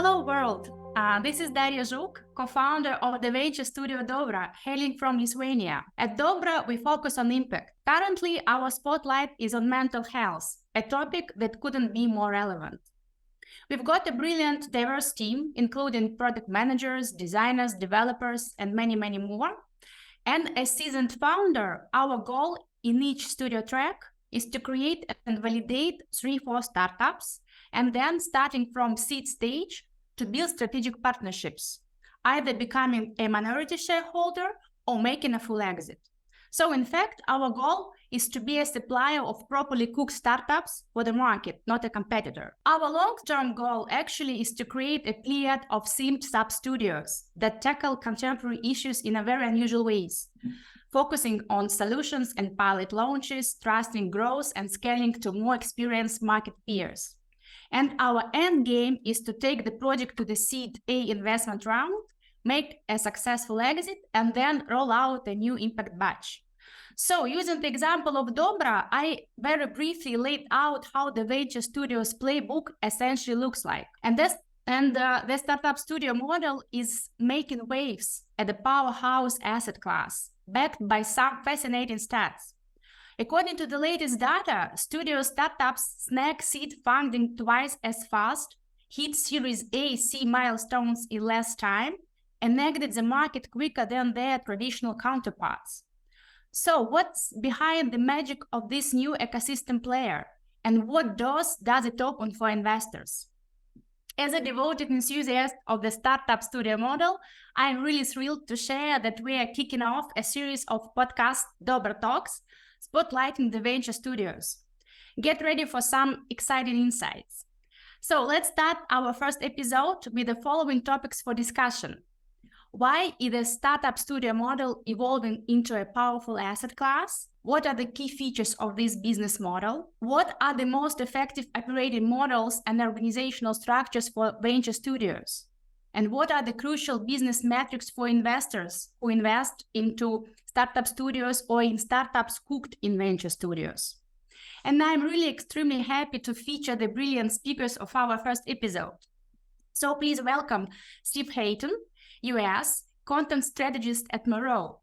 Hello world, this is Darya Zhuk, co-founder of the venture studio DŌBRA, hailing from Lithuania. At DŌBRA, we focus on impact. Currently, our spotlight is on mental health, a topic that couldn't be more relevant. We've got a brilliant, diverse team, including product managers, designers, developers, and many, many more. And as seasoned founder, our goal in each studio track is to create and validate 3-4 startups, and then starting from seed stage to build strategic partnerships, either becoming a minority shareholder or making a full exit. So in fact, our goal is to be a supplier of properly cooked startups for the market, not a competitor. Our long-term goal actually is to create a pleiad of themed sub-studios that tackle contemporary issues in a very unusual ways, focusing on solutions and pilot launches, trusting growth and scaling to more experienced market peers. And our end game is to take the project to the seed A investment round, make a successful exit, and then roll out a new impact batch. So using the example of DŌBRA, I very briefly laid out how the venture studio's playbook essentially looks like. And the startup studio model is making waves at the powerhouse asset class, backed by some fascinating stats. According to the latest data, studio startups snag seed funding twice as fast, hit Series A, C milestones in less time, and exit the market quicker than their traditional counterparts. So what's behind the magic of this new ecosystem player, and what does it open for investors? As a devoted enthusiast of the startup studio model, I'm really thrilled to share that we are kicking off a series of podcasts, DŌBRAtalks, spotlighting the venture studios. Get ready for some exciting insights. So let's start our first episode with the following topics for discussion. Why is the startup studio model evolving into a powerful asset class? What are the key features of this business model? What are the most effective operating models and organizational structures for venture studios? And what are the crucial business metrics for investors who invest into startup studios or in startups cooked in venture studios? And I'm really extremely happy to feature the brilliant speakers of our first episode. So please welcome Steve Hayton, US, content strategist at Morrow.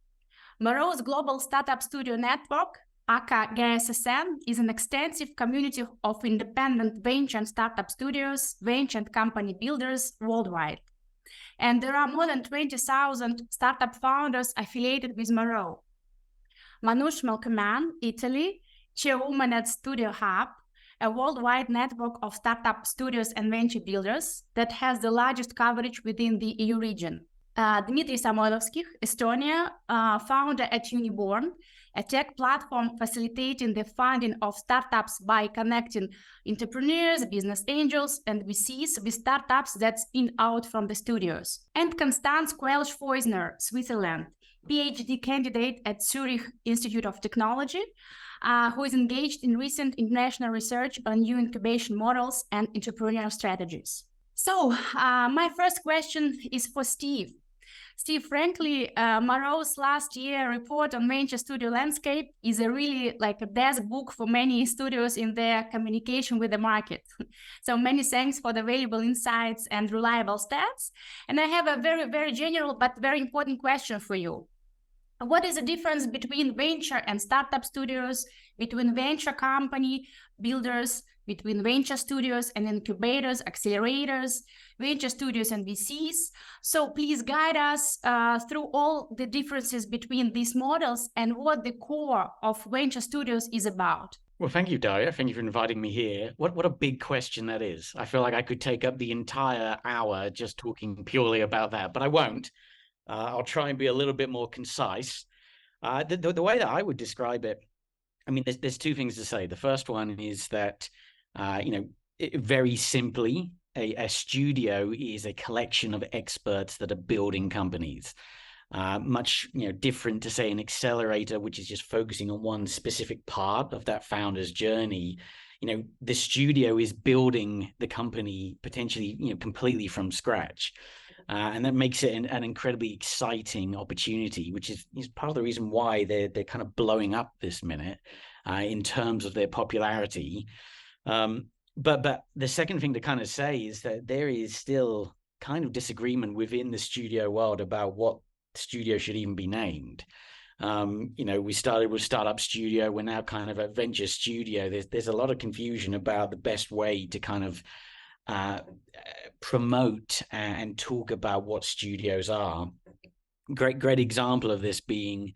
Morrow's global startup studio network, aka GSSN, is an extensive community of independent venture and startup studios, venture and company builders worldwide. And there are more than 20,000 startup founders affiliated with Morrow. Manoush Melkoman, Italy, chairwoman at Studio Hub, a worldwide network of startup studios and venture builders that has the largest coverage within the EU region. Dmitry Samoilovskih, Estonia, founder at Uniborn, a tech platform facilitating the funding of startups by connecting entrepreneurs, business angels, and VCs with startups that spin out from the studios. And Constance Quelch-Feusner, Switzerland, PhD candidate at Zurich Institute of Technology, who is engaged in recent international research on new incubation models and entrepreneurial strategies. So my first question is for Steve. Steve, frankly, Morrow's last year report on venture studio landscape is a really like a desk book for many studios in their communication with the market. So many thanks for the valuable insights and reliable stats. And I have a very, very general but very important question for you. What is the difference between venture and startup studios, between venture company builders, between venture studios and incubators, accelerators, venture studios and VCs? So please guide us through all the differences between these models and what the core of venture studios is about. Well, thank you, Darya. Thank you for inviting me here. What a big question that is. I feel like I could take up the entire hour just talking purely about that, but I won't. I'll try and be a little bit more concise. The way that I would describe it, I mean, there's two things to say. The first one is that, very simply, a studio is a collection of experts that are building companies. Much different to say an accelerator, which is just focusing on one specific part of that founder's journey. The studio is building the company potentially completely from scratch. And that makes it an incredibly exciting opportunity, which is part of the reason why they're kind of blowing up this minute in terms of their popularity. But the second thing to kind of say is that there is still kind of disagreement within the studio world about what studio should even be named. We started with Startup Studio. We're now kind of a venture studio. There's a lot of confusion about the best way to kind of promote and talk about what studios are. Great example of this being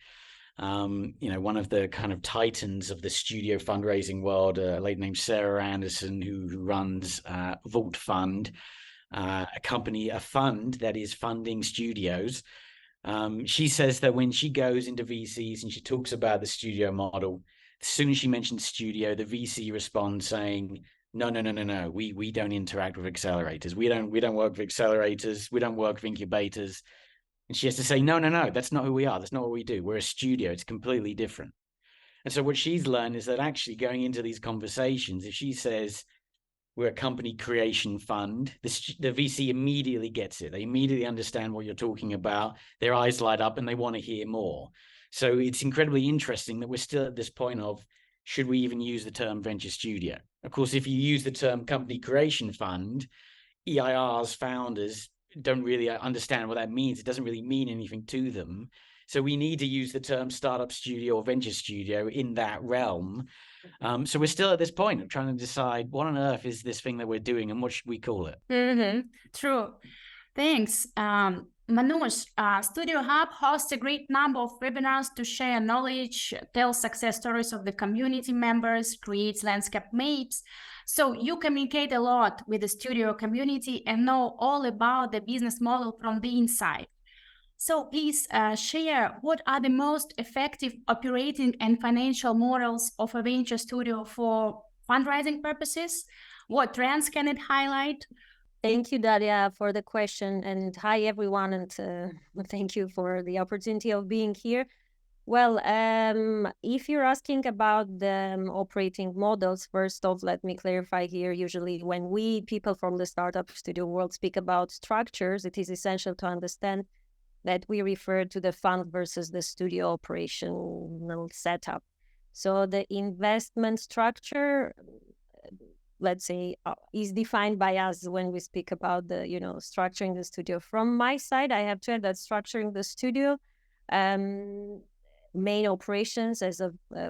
one of the kind of titans of the studio fundraising world, a lady named Sarah Anderson, who runs Vault Fund, a fund that is funding studios. She says that when she goes into VCs and she talks about the studio model, as soon as she mentions studio, the VC responds saying, no, we don't interact with accelerators. We don't work with accelerators. We don't work with incubators. And she has to say, no, that's not who we are. That's not what we do. We're a studio. It's completely different. And so what she's learned is that actually going into these conversations, if she says we're a company creation fund, the VC immediately gets it. They immediately understand what you're talking about. Their eyes light up and they want to hear more. So it's incredibly interesting that we're still at this point of, should we even use the term venture studio? Of course, if you use the term company creation fund, EIR's founders don't really understand what that means. It doesn't really mean anything to them. So we need to use the term startup studio or venture studio in that realm. So we're still at this point of trying to decide what on earth is this thing that we're doing and what should we call it? True. Thanks. Manoj, Studio Hub hosts a great number of webinars to share knowledge, tell success stories of the community members, creates landscape maps. So you communicate a lot with the studio community and know all about the business model from the inside. So please share what are the most effective operating and financial models of a venture studio for fundraising purposes? What trends can it highlight? Thank you, Darya, for the question. And hi, everyone. And thank you for the opportunity of being here. Well, if you're asking about the operating models, first off, let me clarify here. Usually when people from the startup studio world speak about structures, it is essential to understand that we refer to the fund versus the studio operational setup. So the investment structure, let's say, is defined by us when we speak about the, structuring the studio. From my side, I have to add that structuring the studio, main operations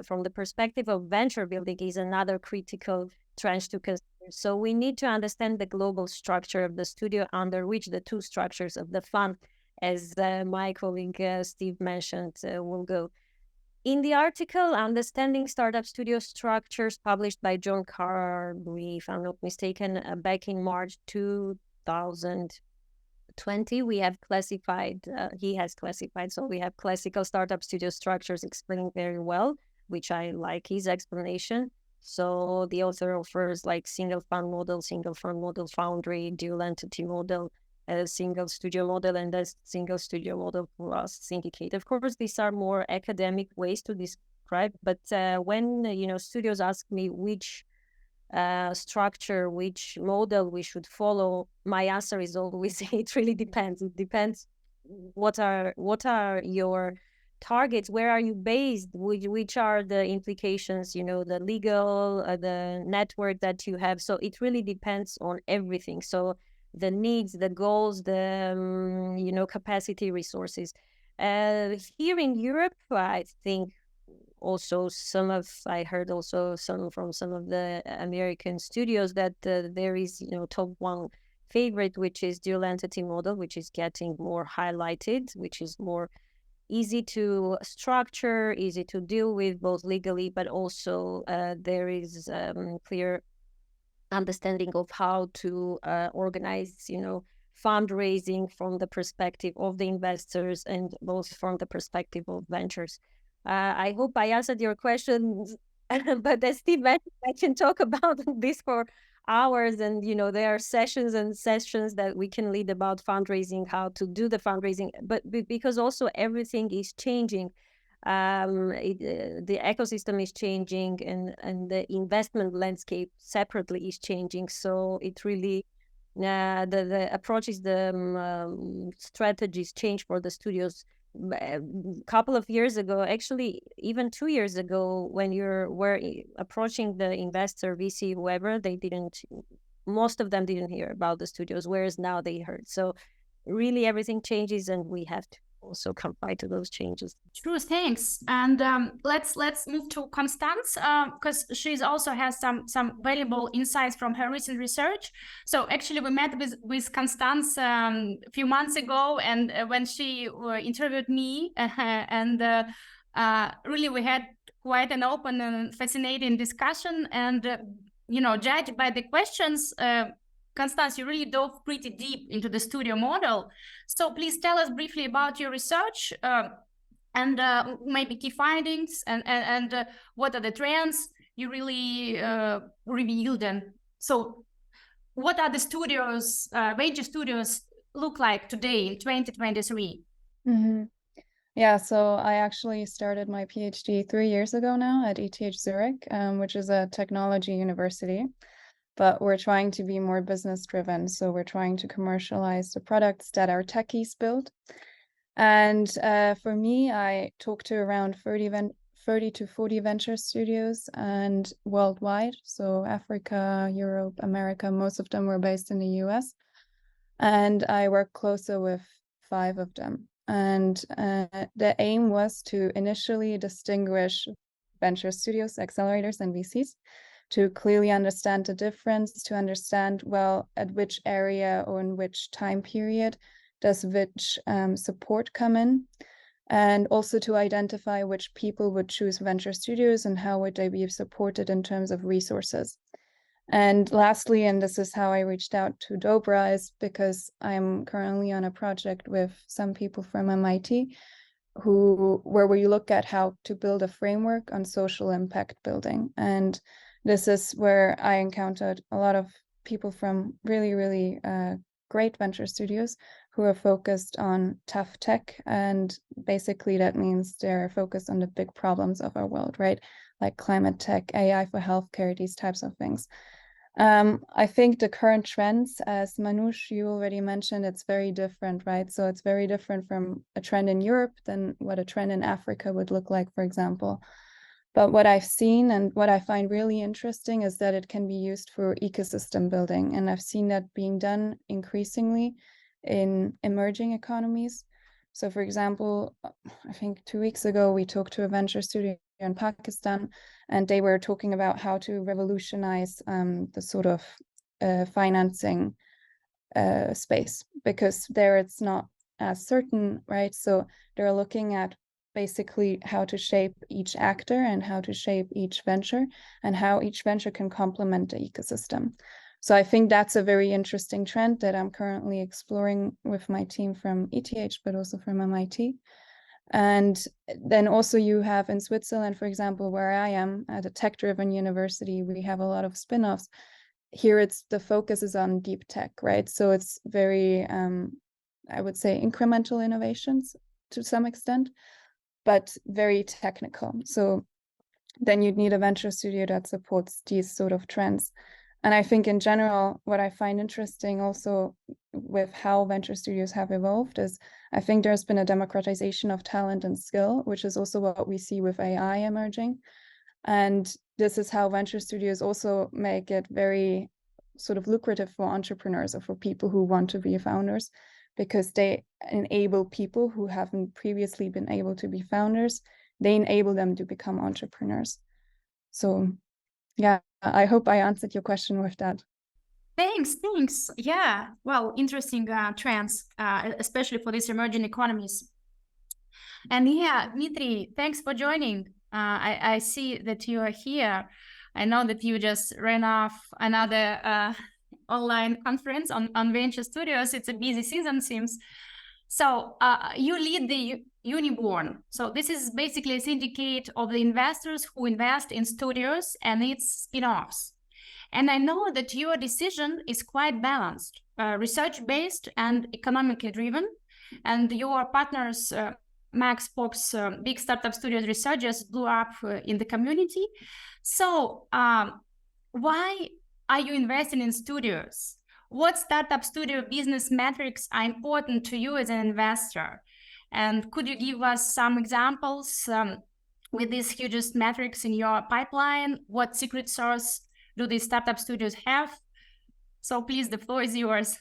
from the perspective of venture building is another critical tranche to consider. So we need to understand the global structure of the studio under which the two structures of the fund, as my colleague Steve mentioned, will go. In the article, Understanding Startup Studio Structures, published by John Carberry, if I'm not mistaken, back in March 2020, we have classified, he has classified, so we have classical startup studio structures explained very well, which I like his explanation. So the author offers like single fund model, foundry, dual entity model, a single studio model, and a single studio model plus syndicate. Of course, these are more academic ways to describe, but when studios ask me which structure, which model we should follow, my answer is always it really depends. It depends what are your targets, where are you based, which are the implications, the legal, the network that you have. So it really depends on everything. So the needs, the goals, the capacity, resources. Here in Europe, I think also I heard also from some of the American studios that there is top one favorite, which is dual entity model, which is getting more highlighted, which is more easy to structure, easy to deal with both legally, but also there is clear understanding of how to organize, fundraising from the perspective of the investors and both from the perspective of ventures. I hope I answered your question, but as Steve mentioned, I can talk about this for hours, and there are sessions that we can lead about fundraising, how to do the fundraising, but because also everything is changing. The ecosystem is changing, and the investment landscape separately is changing. So it really the approaches, the strategies change for the studios a couple of years ago, actually even 2 years ago, when were approaching the investor, VC, whoever, most of them didn't hear about the studios, whereas now they heard. So really everything changes, and we have to also comply to those changes. True, thanks. And let's move to Constance, because she's also has some valuable insights from her recent research. So actually, we met with Constance a few months ago, and when she interviewed me, and really we had quite an open and fascinating discussion. And judged by the questions, Constance, you really dove pretty deep into the studio model. So please tell us briefly about your research, and maybe key findings, and what are the trends you really revealed. And so what are the studios, venture studios look like today in 2023? Mm-hmm. Yeah, so I actually started my PhD 3 years ago now at ETH Zurich, which is a technology university. But we're trying to be more business driven. So we're trying to commercialize the products that our techies build. And for me, I talked to around 30 to 40 venture studios and worldwide. So Africa, Europe, America, most of them were based in the US. And I worked closer with 5 of them. And the aim was to initially distinguish venture studios, accelerators, and VCs, to clearly understand the difference, to understand, well, at which area or in which time period does which support come in, and also to identify which people would choose venture studios and how would they be supported in terms of resources. And lastly, and this is how I reached out to DŌBRA, is because I'm currently on a project with some people from MIT where we look at how to build a framework on social impact building. And this is where I encountered a lot of people from really, really great venture studios who are focused on tough tech. And basically that means they're focused on the big problems of our world, right? Like climate tech, AI for healthcare, these types of things. I think the current trends, as Manoush, you already mentioned, it's very different, right? So it's very different from a trend in Europe than what a trend in Africa would look like, for example. But what I've seen and what I find really interesting is that it can be used for ecosystem building. And I've seen that being done increasingly in emerging economies. So for example, I think 2 weeks ago, we talked to a venture studio in Pakistan, and they were talking about how to revolutionize the sort of financing space, because there it's not as certain, right? So they're looking at basically how to shape each actor and how to shape each venture and how each venture can complement the ecosystem. So I think that's a very interesting trend that I'm currently exploring with my team from ETH, but also from MIT. And then also you have in Switzerland, for example, where I am at a tech-driven university, we have a lot of spin-offs. Here the focus is on deep tech, right? So it's very, I would say, incremental innovations to some extent, but very technical. So then you'd need a venture studio that supports these sort of trends. And I think in general, what I find interesting also with how venture studios have evolved is I think there's been a democratization of talent and skill, which is also what we see with AI emerging. And this is how venture studios also make it very sort of lucrative for entrepreneurs or for people who want to be founders, because they enable people who haven't previously been able to be founders, they enable them to become entrepreneurs. So yeah, I hope I answered your question with that. Thanks. Yeah, well, interesting trends, especially for these emerging economies. And yeah, Dmitry, thanks for joining. I see that you are here. I know that you just ran off another online conference on venture studios. It's a busy season, seems. So you lead the Uniborn. So this is basically a syndicate of the investors who invest in studios and its spin-offs. And I know that your decision is quite balanced, research-based and economically driven. And your partners, Max Pop's big startup studios researchers blew up in the community. So why are you investing in studios? What startup studio business metrics are important to you as an investor? And could you give us some examples with these hugest metrics in your pipeline? What secret sauce do these startup studios have? So please, the floor is yours.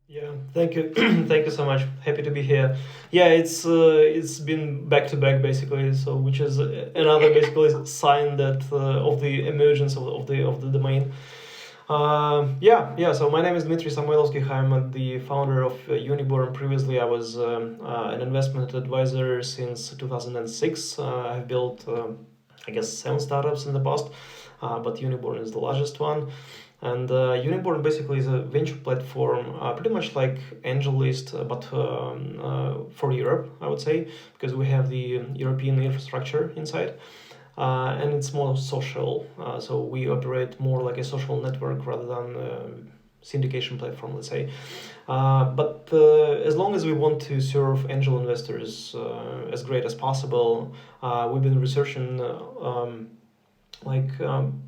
Yeah, thank you. Thank you so much. Happy to be here. Yeah, it's been back to back basically, so which is another basically sign that of the emergence of the domain. So my name is Dmitry Samuilovsky. I'm the founder of Unibor, and previously I was an investment advisor since 2006. I've built, I guess, 7 startups in the past, but Uniborn is the largest one. And Uniborn basically is a venture platform, pretty much like AngelList, but for Europe, I would say, because we have the European infrastructure inside. And it's more social, so we operate more like a social network rather than syndication platform, let's say. But as long as we want to serve angel investors as great as possible, we've been researching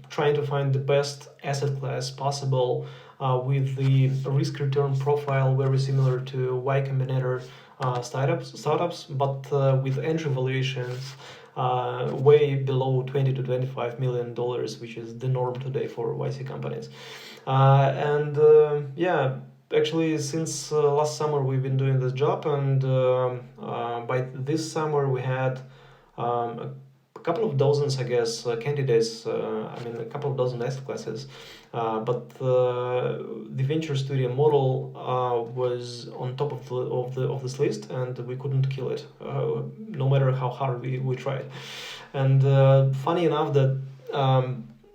trying to find the best asset class possible with the risk return profile very similar to Y Combinator startups, but with entry valuations way below $20 to $25 million, which is the norm today for YC companies. Actually, since last summer we've been doing this job, and by this summer we had a couple of dozens, I guess, candidates. A couple of dozen asset classes, but the venture studio model was on top of this list, and we couldn't kill it, no matter how hard we tried. And funny enough that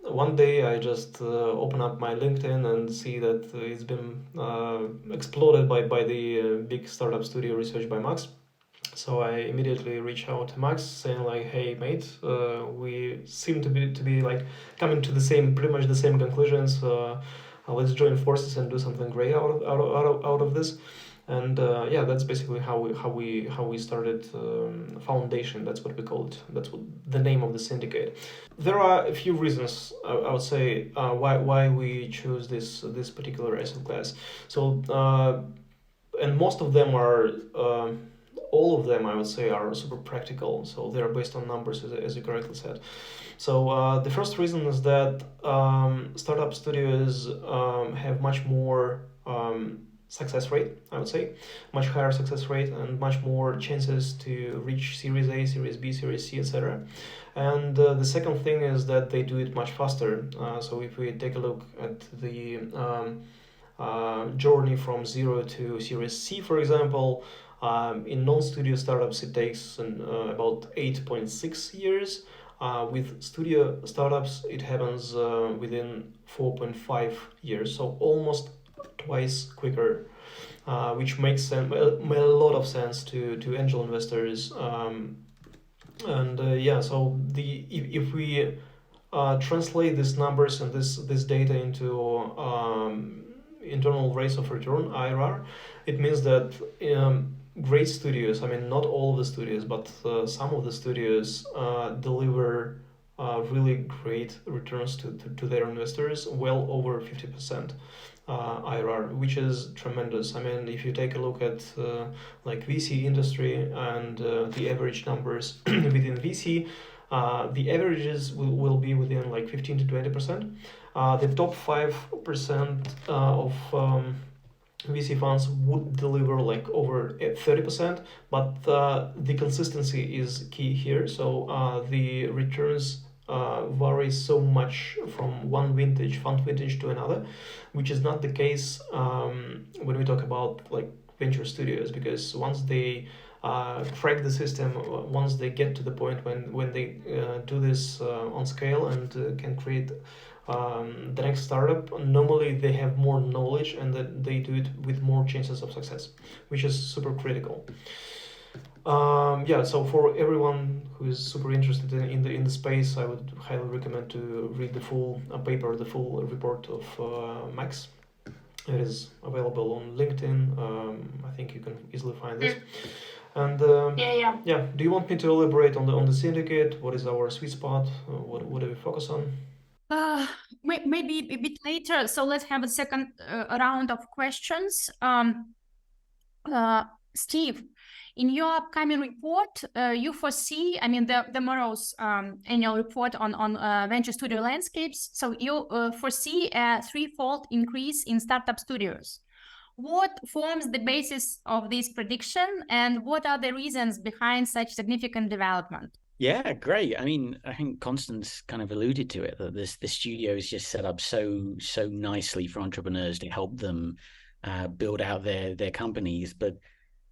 one day I just open up my LinkedIn and see that it's been exploded by the big startup studio research by Max. So I immediately reach out to Max, saying like, "Hey, mate, we seem to be like coming to pretty much the same conclusions. Let's join forces and do something great out of this." And that's basically how we started Foundation. That's what we call it. That's what the name of the syndicate. There are a few reasons I would say why we choose this particular asset class. So and most of them are. All of them, I would say, are super practical, so they are based on numbers, as you correctly said. So the first reason is that startup studios have much more success rate, I would say, much higher success rate and much more chances to reach Series A, Series B, Series C, etc. And the second thing is that they do it much faster. So if we take a look at the journey from 0 to Series C, for example, in non-studio startups, it takes about 8.6 years. With studio startups, it happens within 4.5 years, so almost twice quicker, which makes a lot of sense to angel investors. So if we translate these numbers and this data into internal rates of return, IRR, it means that great studios, not all of the studios, but some of the studios deliver really great returns to their investors, well over 50% IRR, which is tremendous. If you take a look at like VC industry and the average numbers within VC, the averages will be within like 15 to 20%. The top 5% of VC funds would deliver like over 30%, but the consistency is key here. So the returns vary so much from one fund vintage to another, which is not the case when we talk about like venture studios, because once they crack the system, once they get to the point when they do this on scale and can create the next startup, normally they have more knowledge and that they do it with more chances of success, which is super critical. So for everyone who is super interested in the space, I would highly recommend to read the full paper, the full report of Max. It is available on LinkedIn. I think you can easily find this. And do you want me to elaborate on the syndicate? What is our sweet spot? What do we focus on? Maybe a bit later. So let's have a second round of questions. Steve, In your upcoming report, you foresee, I mean, the Morrow's annual report on venture studio landscapes. So you foresee a threefold increase in startup studios. What forms the basis of this prediction, and what are the reasons behind such significant development? Yeah, great. I mean, I think Constance kind of alluded to it, that the studio is just set up so nicely for entrepreneurs to help them build out their companies. But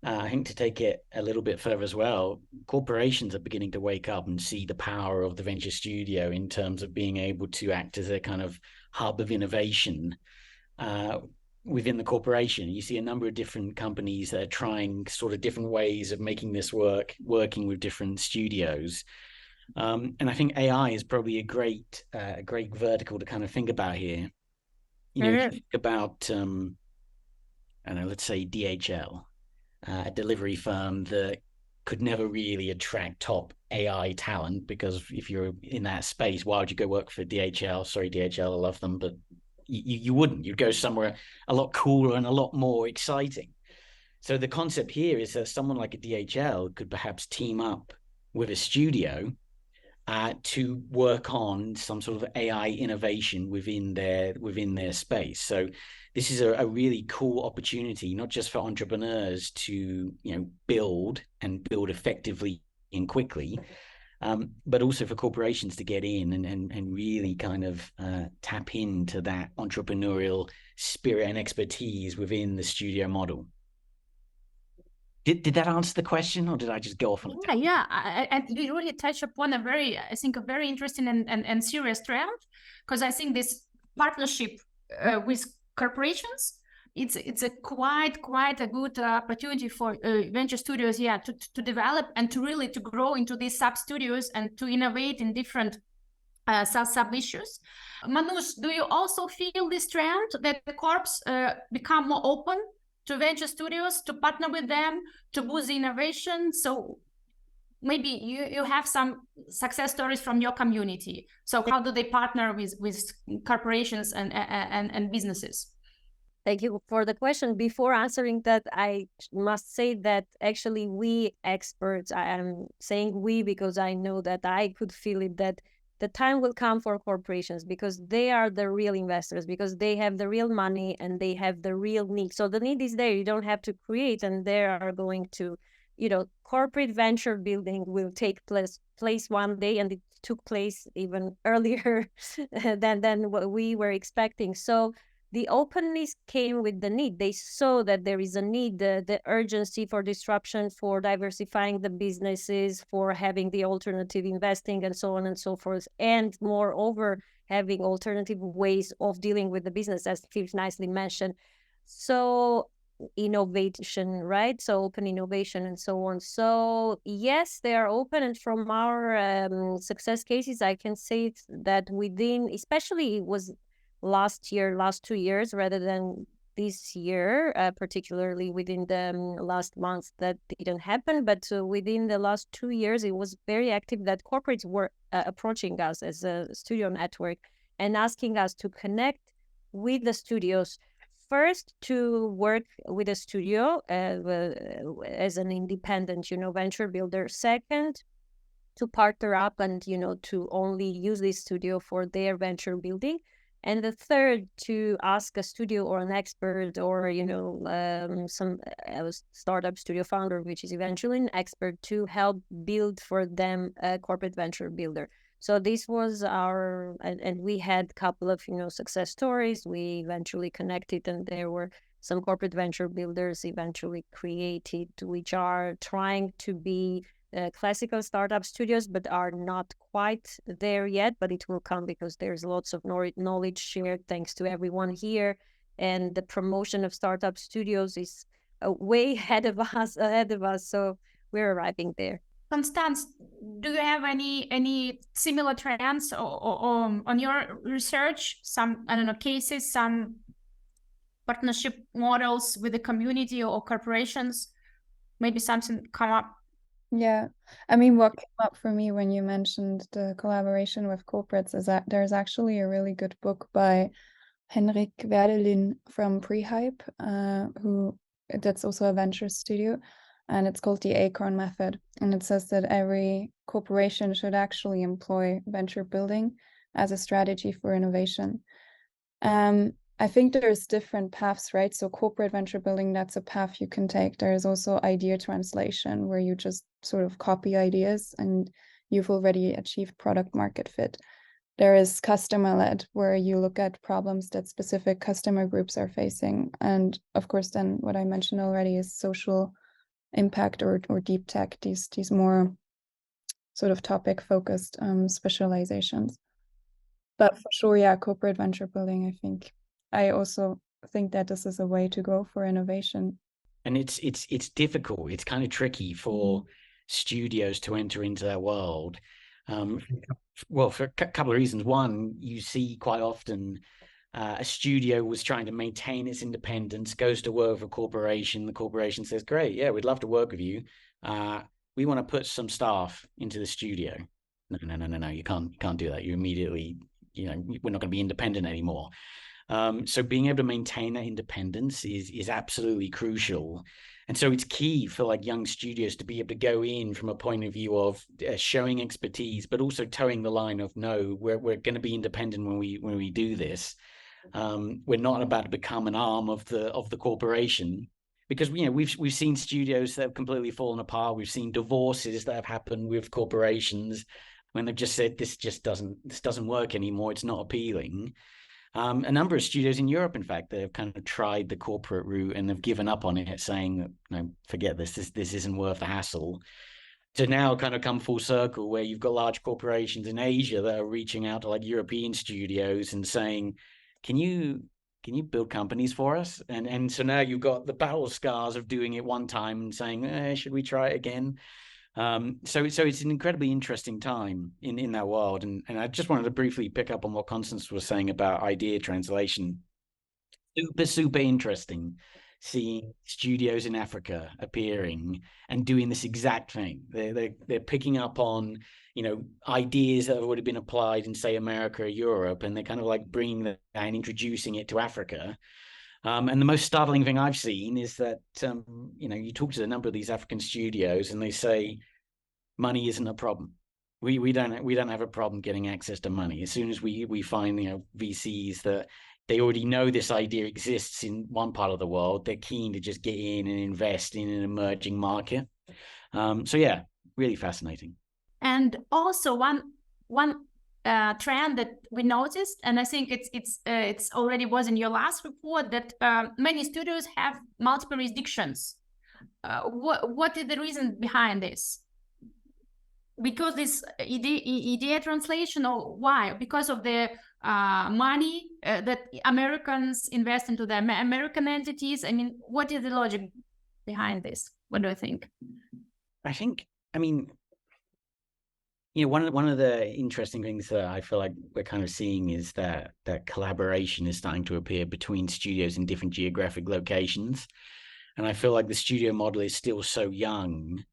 I think to take it a little bit further as well, corporations are beginning to wake up and see the power of the venture studio in terms of being able to act as a kind of hub of innovation within the corporation. You see a number of different companies that are trying sort of different ways of making this working with different studios. And I think AI is probably a great vertical to kind of think about here. You know, if you think about, I don't know, let's say DHL, a delivery firm that could never really attract top AI talent, because if you're in that space, why would you go work for DHL? Sorry, DHL, I love them, but you wouldn't. You'd go somewhere a lot cooler and a lot more exciting. So the concept here is that someone like a DHL could perhaps team up with a studio to work on some sort of AI innovation within their space. So this is a really cool opportunity, not just for entrepreneurs to build effectively and quickly, but also for corporations to get in and really kind of tap into that entrepreneurial spirit and expertise within the studio model. Did that answer the question, or did I just go off on a Yeah, and you really touch upon a very interesting and serious trend, because I think this partnership with corporations, it's a quite a good opportunity for venture studios, to develop and to grow into these sub studios and to innovate in different sub issues. Manus, do you also feel this trend that the corps become more open to venture studios, to partner with them, to boost innovation? So maybe you have some success stories from your community. So how do they partner with corporations and businesses? Thank you for the question. Before answering that, I must say that actually we experts, I am saying we because I know that I could feel it, that the time will come for corporations, because they are the real investors, because they have the real money and they have the real need. So the need is there. You don't have to create, and they are going to, corporate venture building will take place one day, and it took place even earlier than what we were expecting. So the openness came with the need. They saw that there is a need, the urgency for disruption, for diversifying the businesses, for having the alternative investing and so on and so forth. And moreover, having alternative ways of dealing with the business, as Phil nicely mentioned. So innovation, right? So open innovation and so on. So yes, they are open. And from our success cases, I can say that within, especially it was last 2 years rather than this year, particularly within the last months that didn't happen, but within the last 2 years, it was very active that corporates were approaching us as a studio network and asking us to connect with the studios. First, to work with a studio as an independent, venture builder. Second, to partner up and, to only use this studio for their venture building. And the third, to ask a studio or an expert or, some startup studio founder, which is eventually an expert, to help build for them a corporate venture builder. So this was and we had a couple of, success stories. We eventually connected, and there were some corporate venture builders eventually created, which are trying to be classical startup studios, but are not quite there yet, but it will come because there's lots of knowledge shared thanks to everyone here. And the promotion of startup studios is way ahead of us. So we're arriving there. Constance, do you have any similar trends or on your research, some, cases, some partnership models with the community or corporations? Maybe something come up? Yeah, I mean, what came up for me when you mentioned the collaboration with corporates is that there's actually a really good book by Henrik Werdelin from Prehype, who that's also a venture studio. and it's called the Acorn method. And it says that every corporation should actually employ venture building as a strategy for innovation. I think there's different paths, right? So corporate venture building, that's a path you can take. There is also idea translation, where you just sort of copy ideas and you've already achieved product market fit. There is customer-led, where you look at problems that specific customer groups are facing. And of course, then what I mentioned already is social impact or deep tech, these more sort of topic-focused specializations. But for sure, yeah, corporate venture building, I also think that this is a way to go for innovation. And it's difficult. It's kind of tricky for studios to enter into that world. Well, for a couple of reasons. One, you see quite often a studio was trying to maintain its independence, goes to work for a corporation. The corporation says, great, yeah, we'd love to work with you. We want to put some staff into the studio. No, you can't do that. You immediately, we're not going to be independent anymore. So being able to maintain that independence is absolutely crucial. And so it's key for like young studios to be able to go in from a point of view of showing expertise, but also towing the line of, no, we're going to be independent when we do this. We're not about to become an arm of the corporation, because we've seen studios that have completely fallen apart. We've seen divorces that have happened with corporations when they've just said this doesn't work anymore. It's not appealing. A number of studios in Europe, in fact, that have kind of tried the corporate route and have given up on it, saying, no, forget this isn't worth the hassle. To now kind of come full circle, where you've got large corporations in Asia that are reaching out to like European studios and saying, can you build companies for us? And so now you've got the battle scars of doing it one time and saying, should we try it again? So it's an incredibly interesting time in that world. And I just wanted to briefly pick up on what Constance was saying about idea translation. Super interesting seeing studios in Africa appearing and doing this exact thing. They're picking up on, ideas that have already been applied in, say, America or Europe, and they're kind of like bringing that and introducing it to Africa. And the most startling thing I've seen is that, you talk to a number of these African studios and they say, money isn't a problem. We don't have a problem getting access to money. As soon as we find, VCs that they already know this idea exists in one part of the world, they're keen to just get in and invest in an emerging market. So yeah, really fascinating. And also one trend that we noticed, and I think it's already was in your last report, that many studios have multiple jurisdictions. What is the reason behind this? Because this idea translation, or why? Because of the money that Americans invest into the American entities? I mean, what is the logic behind this? What do you think? One of the interesting things that I feel like we're kind of seeing is that collaboration is starting to appear between studios in different geographic locations. And I feel like the studio model is still so young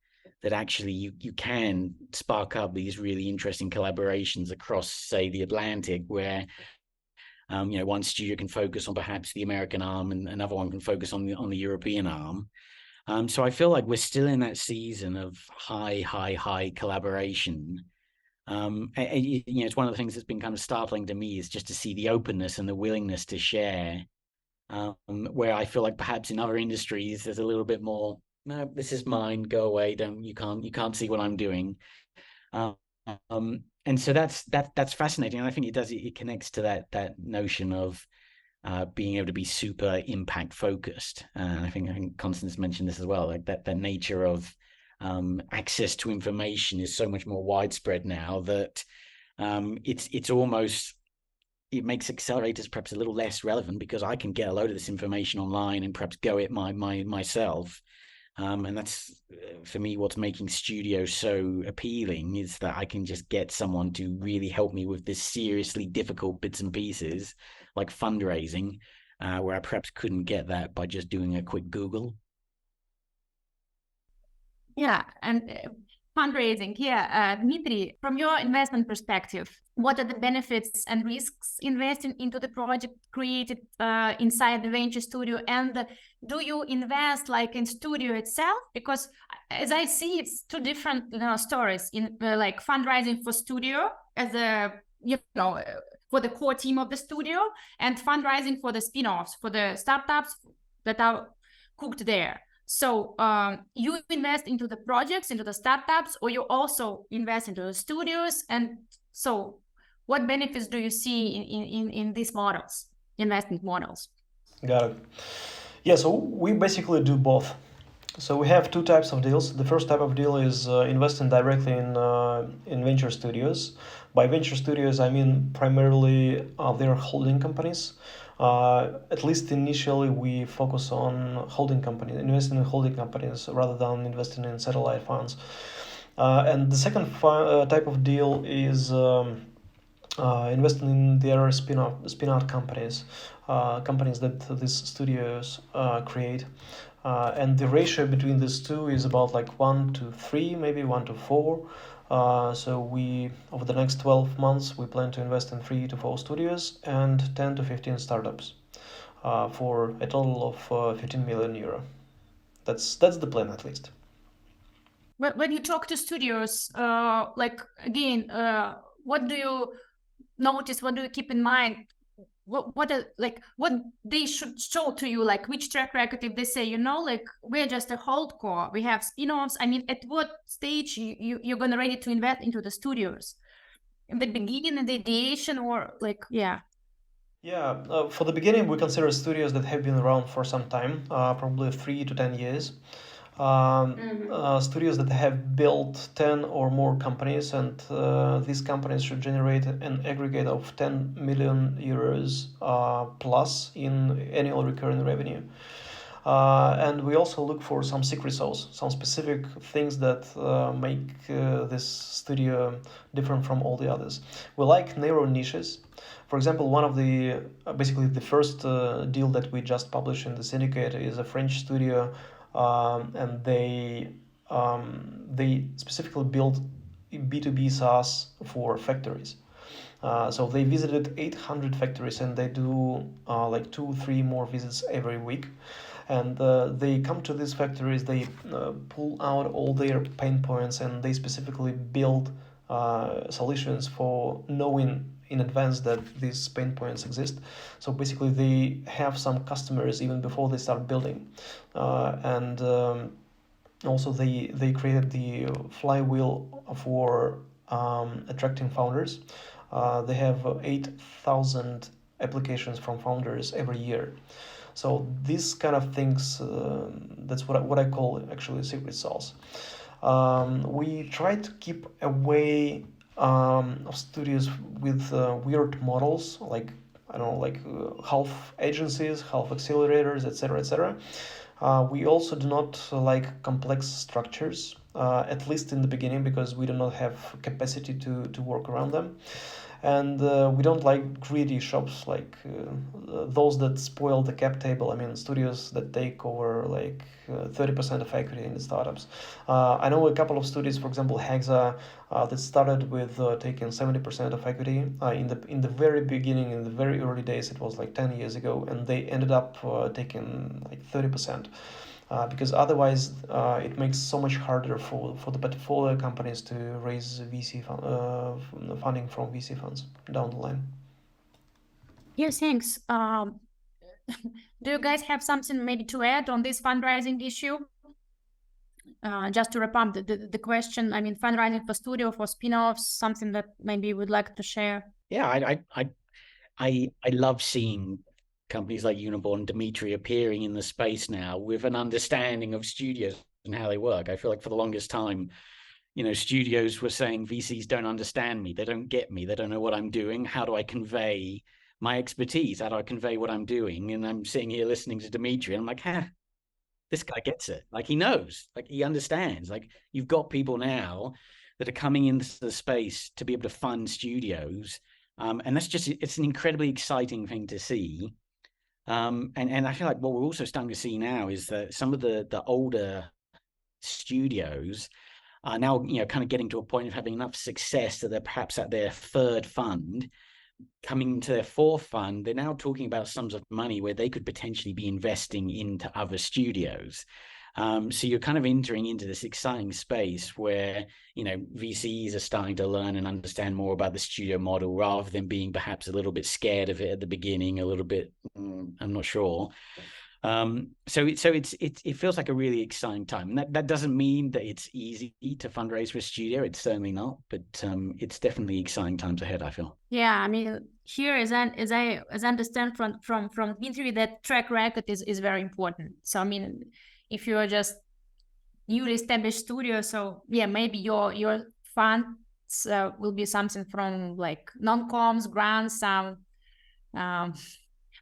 that actually you can spark up these really interesting collaborations across, say, the Atlantic, where one studio can focus on perhaps the American arm and another one can focus on the European arm. So I feel like we're still in that season of high collaboration. It's one of the things that's been kind of startling to me is just to see the openness and the willingness to share, where I feel like perhaps in other industries there's a little bit more, no, this is mine, go away, you can't see what I'm doing. And so that's fascinating. And I think it connects to that notion of being able to be super impact focused. And I think Constance mentioned this as well, like that nature of access to information is so much more widespread now that it's almost, it makes accelerators perhaps a little less relevant, because I can get a load of this information online and perhaps go it myself. And that's, for me, what's making studio so appealing, is that I can just get someone to really help me with this seriously difficult bits and pieces, like fundraising, where I perhaps couldn't get that by just doing a quick Google. Yeah, and Fundraising, yeah. Dmitry, from your investment perspective, what are the benefits and risks investing into the project created inside the venture studio? And do you invest like in studio itself? Because as I see, it's two different stories in like fundraising for studio as a, for the core team of the studio, and fundraising for the spin-offs, for the startups that are cooked there. So you invest into the projects, into the startups, or you also invest into the studios. And so what benefits do you see in these models, investment models? Got it. Yeah, so we basically do both. So we have two types of deals. The first type of deal is investing directly in venture studios. By venture studios, I mean primarily their holding companies. At least initially, we focus on holding companies, investing in holding companies rather than investing in satellite funds. And the second type of deal is investing in their spin-out companies, companies that these studios create. And the ratio between these two is about like 1 to 3, maybe 1 to 4. So we, over the next 12 months, we plan to invest in 3 to 4 studios and 10 to 15 startups for a total of 15 million euro. That's the plan, at least. When you talk to studios, like again, what do you notice? What do you keep in mind? What they should show to you, like which track record, if they say, like we're just a holdco, we have spin-offs. I mean, at what stage you're gonna ready to invest into the studios? In the beginning, in the ideation, or like, yeah. Yeah, for the beginning, we consider studios that have been around for some time, probably 3 to 10 years. Studios that have built 10 or more companies, and these companies should generate an aggregate of 10 million euros plus in annual recurring revenue. And we also look for some secret sauce, some specific things that make this studio different from all the others. We like narrow niches. For example, one of the basically the first deal that we just published in the syndicate is a French studio, and they specifically built B2B SaaS for factories. So they visited 800 factories, and they do like 2-3 more visits every week. And they come to these factories, they pull out all their pain points, and they specifically build solutions for knowing in advance that these pain points exist. So basically they have some customers even before they start building. And also they created the flywheel for attracting founders. They have 8,000 applications from founders every year. So these kind of things, that's what I call actually secret sauce. We try to keep away of studios with weird models, like I don't know, like half agencies, half accelerators, etc., etc. We also do not like complex structures, at least in the beginning, because we do not have capacity to work around them. And we don't like greedy shops, like those that spoil the cap table. I mean, studios that take over like 30% of equity in the startups. I know a couple of studios, for example, Hexa, that started with taking 70% of equity in the very beginning, in the very early days. It was like 10 years ago, and they ended up taking like 30%. Because otherwise it makes so much harder for the portfolio companies to raise VC funding from VC funds down the line. Yes, thanks. Do you guys have something maybe to add on this fundraising issue? Just to wrap up the question, I mean, fundraising for studio, for spin-offs, something that maybe you would like to share? Yeah, I love seeing companies like Uniborn and Dmitry appearing in the space now with an understanding of studios and how they work. I feel like for the longest time, studios were saying VCs don't understand me, they don't get me, they don't know what I'm doing. How do I convey my expertise? How do I convey what I'm doing? And I'm sitting here listening to Dmitry, and I'm like, this guy gets it. Like, he knows, like, he understands. Like, you've got people now that are coming into the space to be able to fund studios. And it's an incredibly exciting thing to see. And I feel like what we're also starting to see now is that some of the older studios are now, kind of getting to a point of having enough success that they're perhaps at their third fund. Coming to their fourth fund, they're now talking about sums of money where they could potentially be investing into other studios. So you're kind of entering into this exciting space where, VCs are starting to learn and understand more about the studio model rather than being perhaps a little bit scared of it at the beginning, a little bit, I'm not sure. So it feels like a really exciting time. And that doesn't mean that it's easy to fundraise for a studio. It's certainly not, but it's definitely exciting times ahead, I feel. Yeah, I mean, here as I understand from Dmitry, that track record is very important. So I mean, if you're just newly established studio, so yeah, maybe your funds will be something from like non-coms, grants, some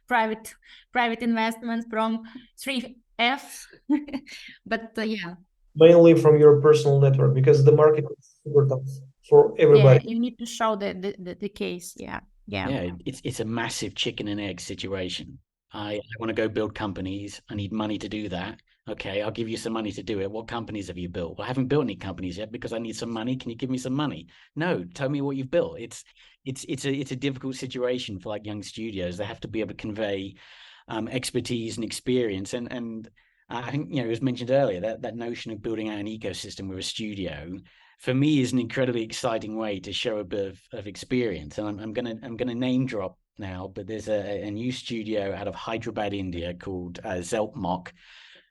private investments from 3F, but yeah. Mainly from your personal network, because the market is super tough for everybody. Yeah, you need to show the case. Yeah. It's a massive chicken and egg situation. I want to go build companies. I need money to do that. Okay, I'll give you some money to do it. What companies have you built? Well, I haven't built any companies yet because I need some money. Can you give me some money? No, tell me what you've built. It's a difficult situation for like young studios. They have to be able to convey expertise and experience. And I think, it was mentioned earlier that notion of building out an ecosystem with a studio, for me, is an incredibly exciting way to show a bit of experience. And I'm gonna name drop now, but there's a new studio out of Hyderabad, India called Zeltmok.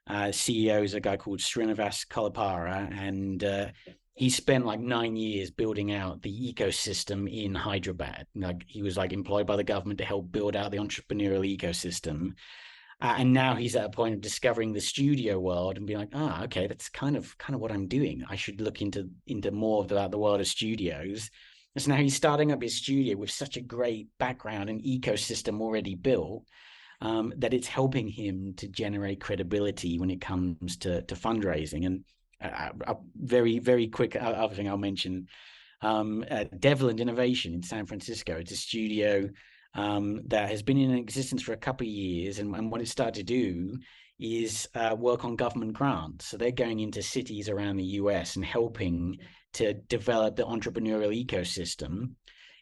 CEO is a guy called Srinivas Kalapara, and he spent like 9 years building out the ecosystem in Hyderabad. Like, he was like employed by the government to help build out the entrepreneurial ecosystem. And now he's at a point of discovering the studio world and being like, okay, that's kind of what I'm doing. I should look into more about the world of studios. And so now he's starting up his studio with such a great background and ecosystem already built, that it's helping him to generate credibility when it comes to fundraising. And a very, very quick other thing I'll mention, Devland Innovation in San Francisco. It's a studio that has been in existence for a couple of years, and what it started to do is work on government grants. So they're going into cities around the US and helping to develop the entrepreneurial ecosystem.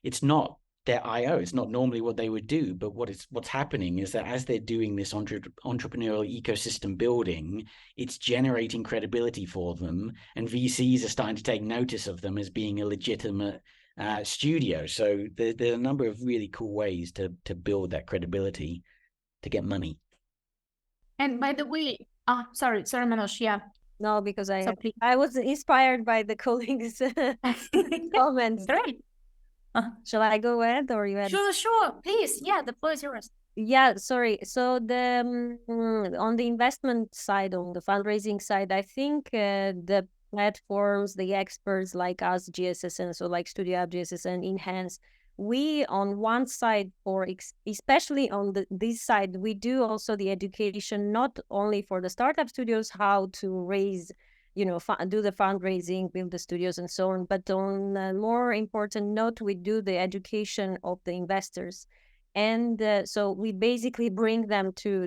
It's not their IO. It's not normally what they would do, but what's happening is that as they're doing this entrepreneurial ecosystem building, it's generating credibility for them, and VCs are starting to take notice of them as being a legitimate studio. So there are a number of really cool ways to build that credibility to get money. And by the way, sorry, Manoj, yeah. No, because I was inspired by the colleagues' comments. Great. Shall I go ahead, or you had? Sure, please. Yeah, the floor is yours. Yeah, sorry. So the on the investment side, on the fundraising side, I think the platforms, the experts like us, GSSN, so like Studio App, GSSN, Enhance, we on one side, especially on this side, we do also the education, not only for the startup studios, how to raise, do the fundraising, build the studios and so on, but on a more important note, we do the education of the investors. And so we basically bring them to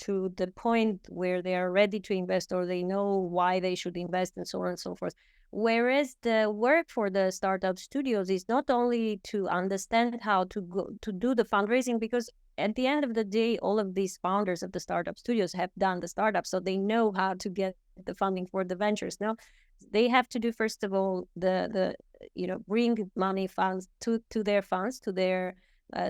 the point where they are ready to invest, or they know why they should invest, and so on and so forth. Whereas the work for the startup studios is not only to understand how to go to do the fundraising, because at the end of the day, all of these founders of the startup studios have done the startup, so they know how to get the funding for the ventures. Now, they have to do, first of all, the bring money funds to their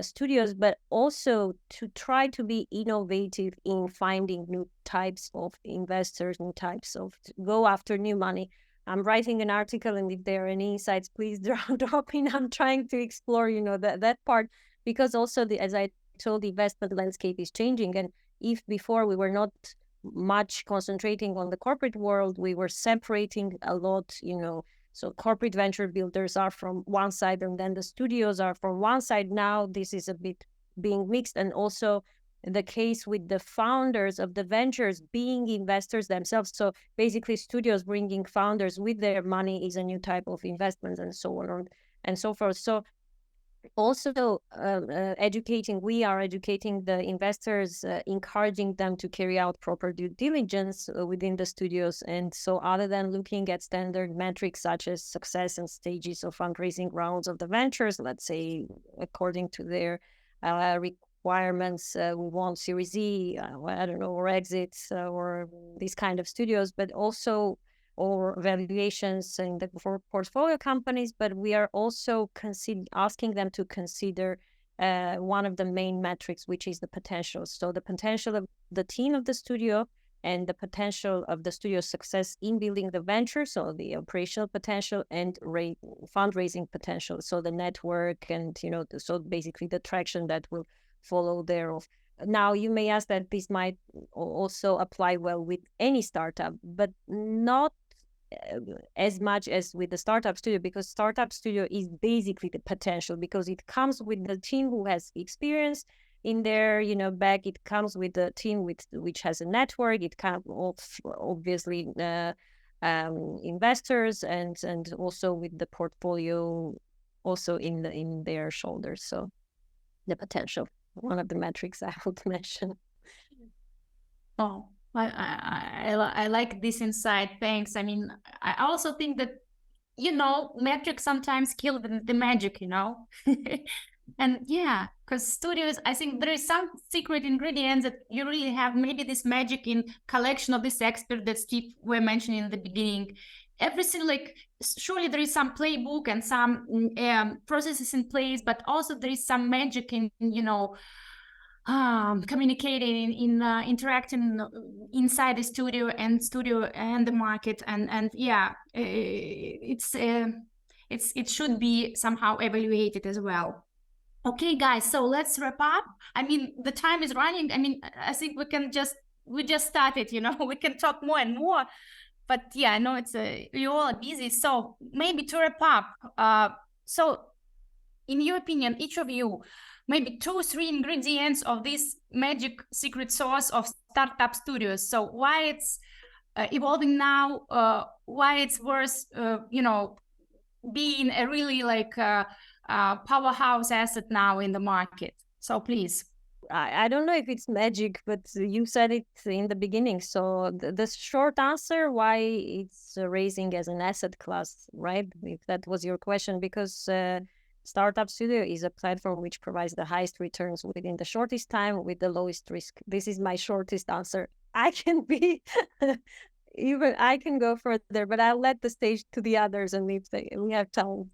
studios, but also to try to be innovative in finding new types of investors, new types of go after new money. I'm writing an article, and if there are any insights, please drop in. I'm trying to explore, that part, because also as I told, the investment landscape is changing. And if before we were not much concentrating on the corporate world, we were separating a lot, so corporate venture builders are from one side, and then the studios are from one side. Now this is a bit being mixed, and also the case with the founders of the ventures being investors themselves. So basically studios bringing founders with their money is a new type of investment, and so on and so forth. So Also, we are educating the investors, encouraging them to carry out proper due diligence within the studios. And so other than looking at standard metrics such as success and stages of fundraising rounds of the ventures, let's say, according to their requirements, we want Series E, I don't know, or exits, or these kind of studios, but also or valuations in the portfolio companies, but we are also asking them to consider one of the main metrics, which is the potential. So the potential of the team of the studio and the potential of the studio's success in building the venture, so the operational potential and fundraising potential, so the network and, so basically the traction that will follow thereof. Now, you may ask that this might also apply well with any startup, but not as much as with the startup studio, because startup studio is basically the potential, because it comes with the team who has experience in their back. It comes with the team which has a network. It comes obviously investors and also with the portfolio also in their shoulders. So the potential, one of the metrics I would mention. Oh, I like this insight. Thanks. I mean, I also think that, metrics sometimes kill the magic, And yeah, because studios, I think there is some secret ingredients that you really have, maybe this magic in collection of this expert that Steve were mentioning in the beginning. Everything, like, surely there is some playbook and some processes in place, but also there is some magic in, communicating, in interacting inside the studio and the market, and yeah, it should be somehow evaluated as well. Okay, guys, so let's wrap up. I mean, the time is running. I mean, I think we just started, we can talk more and more, but yeah, I know you all are busy. So maybe to wrap up, so in your opinion, each of you, maybe 2-3 ingredients of this magic secret sauce of startup studios. So why it's evolving now, why it's worth, being a really powerhouse asset now in the market. So please. I don't know if it's magic, but you said it in the beginning. So the short answer, why it's raising as an asset class, right? If that was your question, because Startup Studio is a platform which provides the highest returns within the shortest time with the lowest risk. This is my shortest answer. I can be I can go further, but I'll let the stage to the others, and we have time.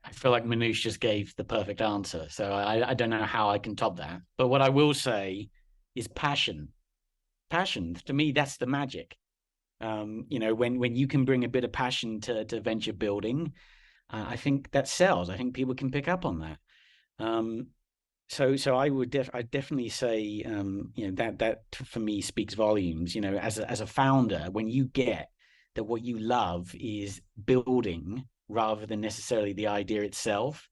I feel like Manoush just gave the perfect answer, so I don't know how I can top that. But what I will say is passion. Passion, to me, that's the magic. When you can bring a bit of passion to venture building, I think that sells. I think people can pick up on that. So I would I definitely say that for me speaks volumes. As a founder, when you get that what you love is building rather than necessarily the idea itself,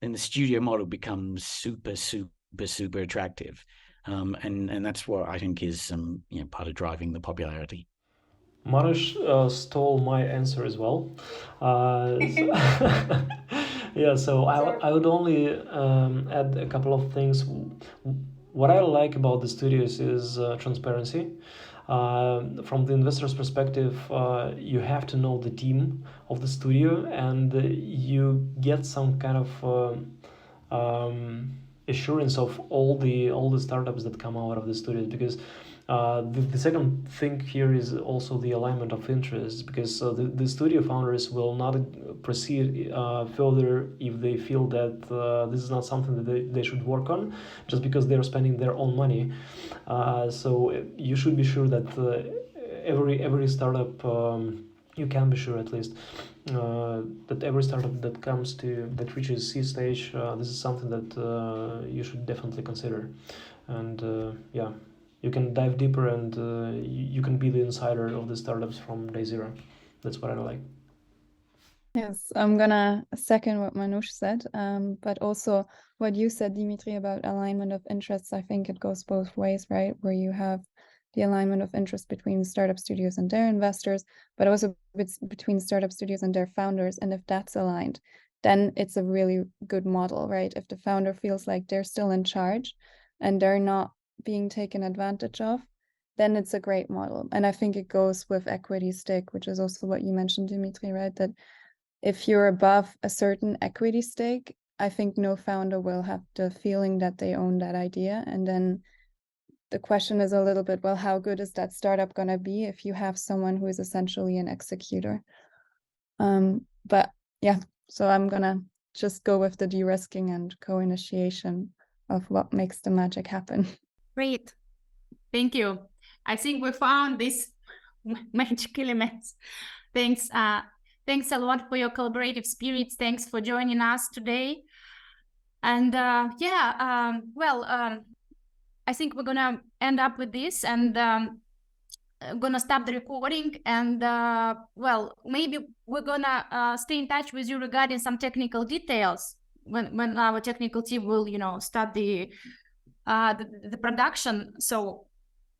then the studio model becomes super, super, super attractive. And that's what I think is part of driving the popularity. Morrow stole my answer as well. Yeah, so I would only add a couple of things. What I like about the studios is transparency. From the investor's perspective, you have to know the team of the studio, and you get some kind of assurance of all the startups that come out of the studios, because the second thing here is also the alignment of interests, because the studio founders will not proceed further if they feel that this is not something that they should work on, just because they're spending their own money. So you should be sure that every startup, you can be sure at least, that every startup that reaches C stage, this is something that you should definitely consider. And yeah, you can dive deeper, and you can be the insider of the startups from day zero. That's what I like. Yes, I'm gonna second what Manoush said, but also what you said, Dimitri, about alignment of interests. I think it goes both ways, right? Where you have the alignment of interest between startup studios and their investors, but also between startup studios and their founders. And if that's aligned, then it's a really good model, right? If the founder feels like they're still in charge and they're not being taken advantage of, then it's a great model. And I think it goes with equity stake, which is also what you mentioned, Dimitri, right? That if you're above a certain equity stake, I think no founder will have the feeling that they own that idea. And then the question is a little bit, well, how good is that startup going to be if you have someone who is essentially an executor? But yeah, so I'm going to just go with the de-risking and co-initiation of what makes the magic happen. Great. Thank you. I think we found these magic elements. Thanks. Thanks a lot for your collaborative spirit. Thanks for joining us today. And I think we're gonna end up with this, and gonna stop the recording. And maybe we're gonna stay in touch with you regarding some technical details when our technical team will, start the production. So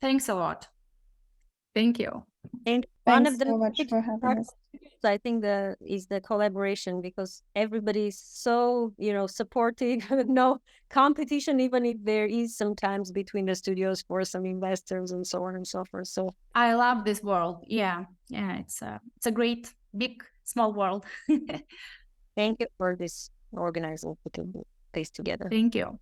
thanks a lot. Thank you. And Thanks one of the so much for having us. I think is the collaboration, because everybody's so supportive. No competition, even if there is sometimes between the studios for some investors and so on and so forth. So I love this world. Yeah, it's a great big small world. thank you for this organizing, putting this together. Thank you.